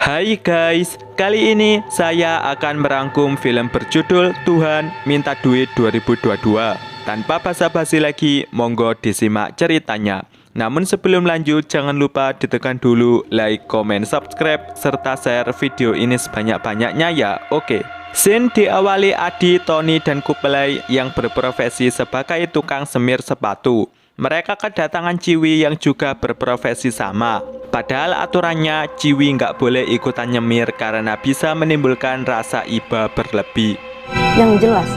Hai guys, kali ini saya akan merangkum film berjudul Tuhan Minta Duit 2022. Tanpa basa-basi lagi, monggo disimak ceritanya. Namun sebelum lanjut, jangan lupa ditekan dulu like, comment, subscribe, serta share video ini sebanyak-banyaknya ya, oke. Scene diawali Adi, Tony, dan Kuplay yang berprofesi sebagai tukang semir sepatu. Mereka kedatangan Ciwi yang juga berprofesi sama. Padahal aturannya Ciwi nggak boleh ikutan nyemir karena bisa menimbulkan rasa iba berlebih. Yang jelas,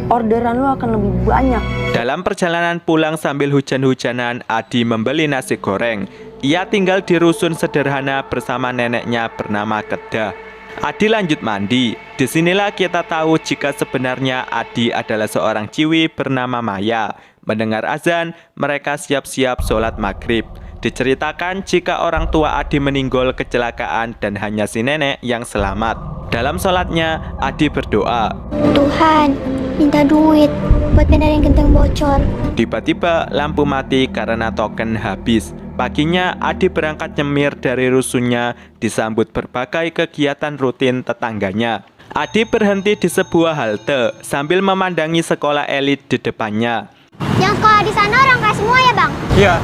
orderan lo akan lebih banyak. Dalam perjalanan pulang sambil hujan-hujanan, Adi membeli nasi goreng. Ia tinggal di rusun sederhana bersama neneknya bernama Kedah. Adi lanjut mandi. Disinilah kita tahu jika sebenarnya Adi adalah seorang Ciwi bernama Maya. Mendengar azan, mereka siap-siap sholat maghrib. Diceritakan jika orang tua Adi meninggal kecelakaan dan hanya si nenek yang selamat. Dalam sholatnya, Adi berdoa, Tuhan, minta duit buat benerin genteng bocor. Tiba-tiba lampu mati karena token habis. Paginya Adi berangkat nyemir dari rusunnya, disambut berbagai kegiatan rutin tetangganya. Adi berhenti di sebuah halte sambil memandangi sekolah elit di depannya. Yang sekolah di sana orang kaya semua ya bang? Iya,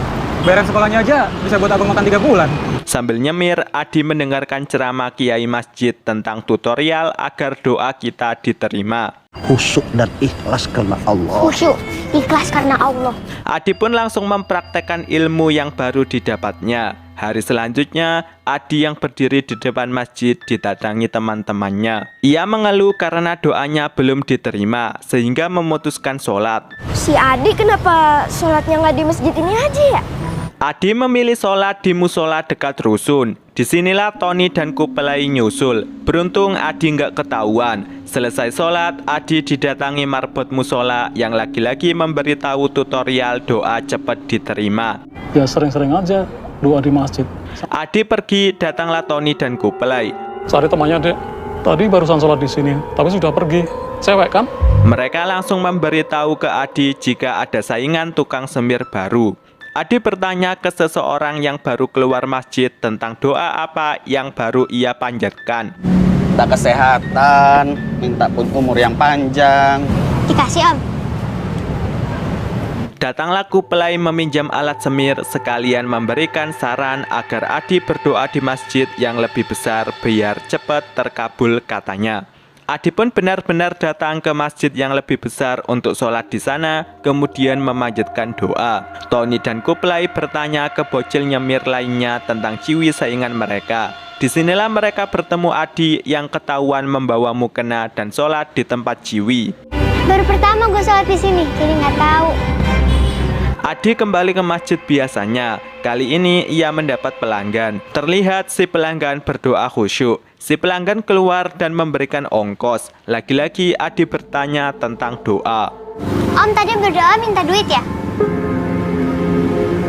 bayaran sekolahnya aja bisa buat abang makan 3 bulan. Sambil nyemir, Adi mendengarkan ceramah kiai masjid tentang tutorial agar doa kita diterima. Khusyuk dan ikhlas karena Allah. Khusyuk, ikhlas karena Allah. Adi pun langsung mempraktekkan ilmu yang baru didapatnya. Hari selanjutnya, Adi yang berdiri di depan masjid didatangi teman-temannya. Ia mengeluh karena doanya belum diterima, sehingga memutuskan sholat. Si Adi kenapa sholatnya nggak di masjid ini aja ya? Adi memilih sholat di musola dekat rusun. Disinilah Tony dan Kuplay nyusul. Beruntung Adi nggak ketahuan. Selesai sholat, Adi didatangi marbot musola yang lagi-lagi memberitahu tutorial doa cepat diterima. Ya sering-sering aja doa di masjid. Adi pergi, datanglah Tony dan Kuplay. Cari temannya, Dek. Tadi barusan sholat di sini, tapi sudah pergi. Cewek kan? Mereka langsung memberitahu ke Adi jika ada saingan tukang semir baru. Adi bertanya ke seseorang yang baru keluar masjid tentang doa apa yang baru ia panjatkan. Minta kesehatan, minta pun umur yang panjang. Dikasih om. Datanglah Kuplay meminjam alat semir sekalian memberikan saran agar Adi berdoa di masjid yang lebih besar biar cepat terkabul katanya. Adi pun benar-benar datang ke masjid yang lebih besar untuk sholat di sana, kemudian memanjatkan doa. Tony dan Kuplay bertanya ke bocil nyemir lainnya tentang Ciwi saingan mereka. Disinilah mereka bertemu Adi yang ketahuan membawa mukena dan sholat di tempat Ciwi. Baru pertama gue sholat di sini, jadi nggak tahu. Adi kembali ke masjid biasanya. Kali ini ia mendapat pelanggan. Terlihat si pelanggan berdoa khusyuk. Si pelanggan keluar dan memberikan ongkos. Lagi-lagi Adi bertanya tentang doa. Om tadi berdoa minta duit ya?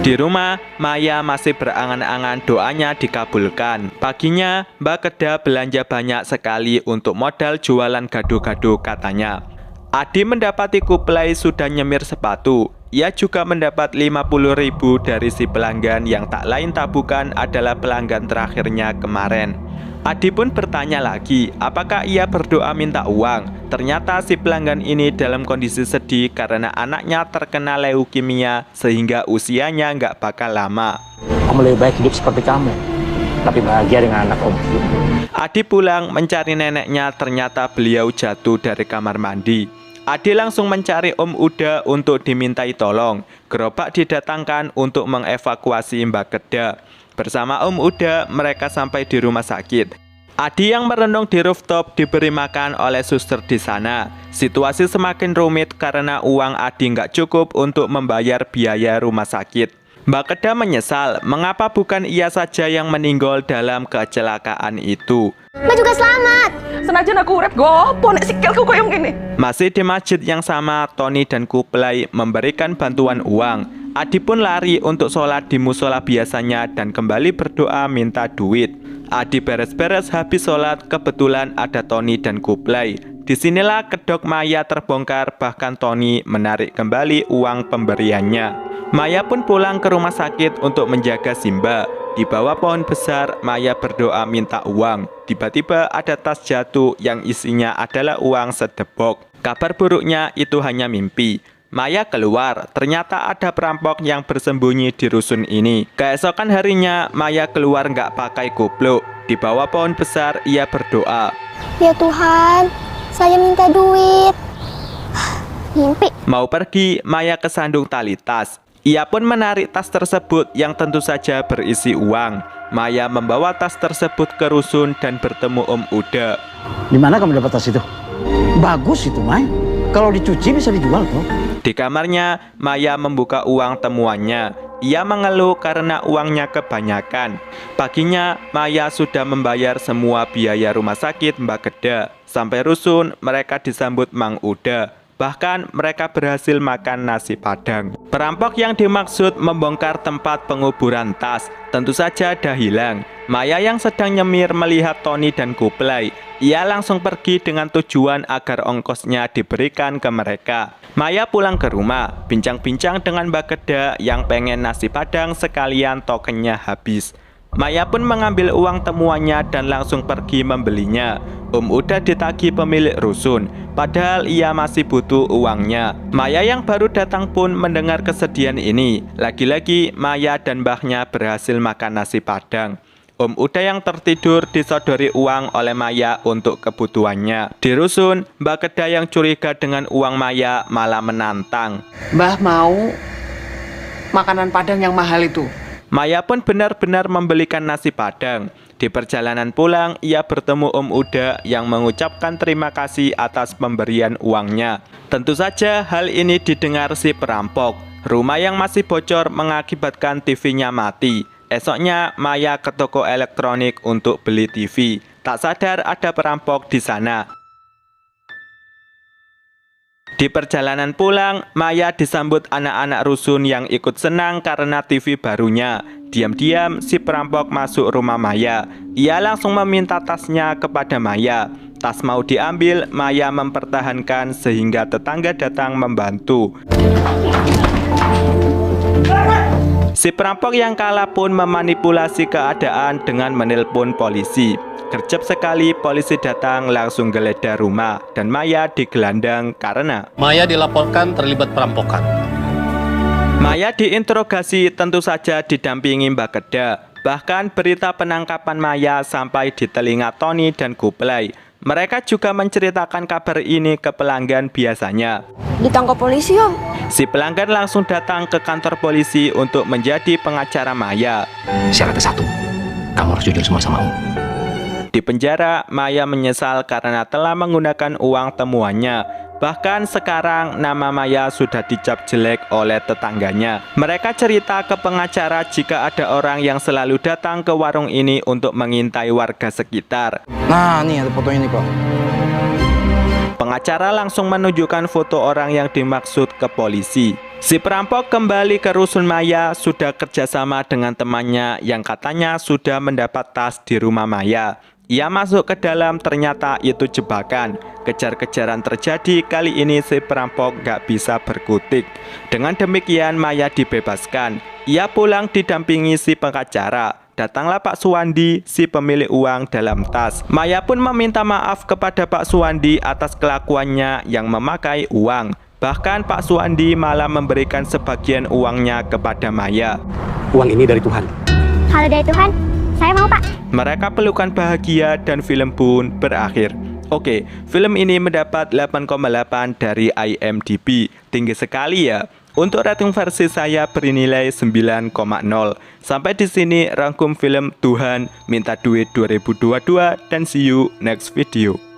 Di rumah, Maya masih berangan-angan doanya dikabulkan. Paginya, Mbak Kedah belanja banyak sekali untuk modal jualan gado-gado katanya. Adi mendapati Kuplay sudah nyemir sepatu. Ia juga mendapat 50.000 dari si pelanggan yang tak lain tak bukan adalah pelanggan terakhirnya kemarin. Adi pun bertanya lagi, apakah ia berdoa minta uang? Ternyata si pelanggan ini dalam kondisi sedih karena anaknya terkena leukemia sehingga usianya nggak bakal lama. Om lebih baik hidup seperti kamu, tapi bahagia dengan anak Om. Adi pulang mencari neneknya, ternyata beliau jatuh dari kamar mandi. Adi langsung mencari Om Uda untuk dimintai tolong. Gerobak didatangkan untuk mengevakuasi Mbak Kedah. Bersama Om Uda, mereka sampai di rumah sakit. Adi yang merenung di rooftop diberi makan oleh suster di sana. Situasi semakin rumit karena uang Adi nggak cukup untuk membayar biaya rumah sakit. Mbak Kedah menyesal, mengapa bukan ia saja yang meninggal dalam kecelakaan itu. Mbak juga selamat. Senajan aku urip gopo nek sikilku koyo ngene. Masih di masjid yang sama, Tony dan Kuplay memberikan bantuan uang. Adi pun lari untuk sholat di musola biasanya dan kembali berdoa minta duit. Adi beres-beres habis sholat, kebetulan ada Tony dan Kuplay. Disinilah kedok Maya terbongkar, bahkan Tony menarik kembali uang pemberiannya. Maya pun pulang ke rumah sakit untuk menjaga Simba. Di bawah pohon besar, Maya berdoa minta uang. Tiba-tiba ada tas jatuh yang isinya adalah uang sedebok. Kabar buruknya itu hanya mimpi. Maya keluar, ternyata ada perampok yang bersembunyi di rusun ini. Keesokan harinya, Maya keluar nggak pakai kupluk. Di bawah pohon besar, ia berdoa. Ya Tuhan, saya minta duit. Mimpi. Mau pergi, Maya kesandung tali tas. Ia pun menarik tas tersebut yang tentu saja berisi uang. Maya membawa tas tersebut ke rusun dan bertemu Om Uda. Di mana kamu dapat tas itu? Bagus itu, Mai. Kalau dicuci bisa dijual toh. Di kamarnya, Maya membuka uang temuannya. Ia mengeluh karena uangnya kebanyakan. Paginya, Maya sudah membayar semua biaya rumah sakit Mbak Geda. Sampai rusun, mereka disambut Mang Uda. Bahkan mereka berhasil makan nasi padang. Perampok yang dimaksud membongkar tempat penguburan tas tentu saja dah hilang. Maya yang sedang nyemir melihat Tony dan Kuplai. Ia langsung pergi dengan tujuan agar ongkosnya diberikan ke mereka. Maya pulang ke rumah, bincang-bincang dengan Mbak Geda yang pengen nasi padang sekalian tokennya habis. Maya pun mengambil uang temuannya dan langsung pergi membelinya. Om Uda ditagih pemilik rusun, padahal ia masih butuh uangnya. Maya yang baru datang pun mendengar kesedihan ini. Lagi-lagi Maya dan mbahnya berhasil makan nasi padang. Om Uda yang tertidur disodori uang oleh Maya untuk kebutuhannya. Di rusun, Mbak Geda yang curiga dengan uang Maya malah menantang. Mbah mau makanan Padang yang mahal itu. Maya pun benar-benar membelikan nasi padang. Di perjalanan pulang, ia bertemu Om Uda yang mengucapkan terima kasih atas pemberian uangnya. Tentu saja hal ini didengar si perampok. Rumah yang masih bocor mengakibatkan TV-nya mati. Esoknya, Maya ke toko elektronik untuk beli TV. Tak sadar ada perampok di sana. Di perjalanan pulang, Maya disambut anak-anak rusun yang ikut senang karena TV barunya. Diam-diam, si perampok masuk rumah Maya. Ia langsung meminta tasnya kepada Maya. Tas mau diambil, Maya mempertahankan sehingga tetangga datang membantu. Si perampok yang kalah pun memanipulasi keadaan dengan menelpon polisi. Gercep sekali polisi datang langsung geledah rumah dan Maya digelandang karena Maya dilaporkan terlibat perampokan. Maya diinterogasi tentu saja didampingi Mbak Geda. Bahkan berita penangkapan Maya sampai di telinga Tony dan Kuplai. Mereka juga menceritakan kabar ini ke pelanggan biasanya. Ditangkap polisi, Om. Si pelanggan langsung datang ke kantor polisi untuk menjadi pengacara Maya. Syaratnya satu, kamu harus jujur semua sama Om. Di penjara, Maya menyesal karena telah menggunakan uang temuannya. Bahkan sekarang nama Maya sudah dicap jelek oleh tetangganya. Mereka cerita ke pengacara jika ada orang yang selalu datang ke warung ini untuk mengintai warga sekitar. Nah, nih ada fotonya nih, Pak. Pengacara langsung menunjukkan foto orang yang dimaksud ke polisi. Si perampok kembali ke rusun Maya sudah kerjasama dengan temannya yang katanya sudah mendapat tas di rumah Maya. Ia masuk ke dalam, ternyata itu jebakan. Kejar-kejaran terjadi, kali ini si perampok gak bisa berkutik. Dengan demikian Maya dibebaskan. Ia pulang didampingi si pengacara. Datanglah Pak Suwandi, si pemilik uang dalam tas. Maya pun meminta maaf kepada Pak Suwandi atas kelakuannya yang memakai uang. Bahkan Pak Suwandi malah memberikan sebagian uangnya kepada Maya. Uang ini dari Tuhan. Kalau dari Tuhan, saya mau Pak. Mereka pelukan bahagia dan film pun berakhir. Oke, film ini mendapat 8,8 dari IMDb. Tinggi sekali ya. Untuk rating versi saya bernilai 9,0. Sampai di sini rangkum film Tuhan Minta Duit 2022 dan see you next video.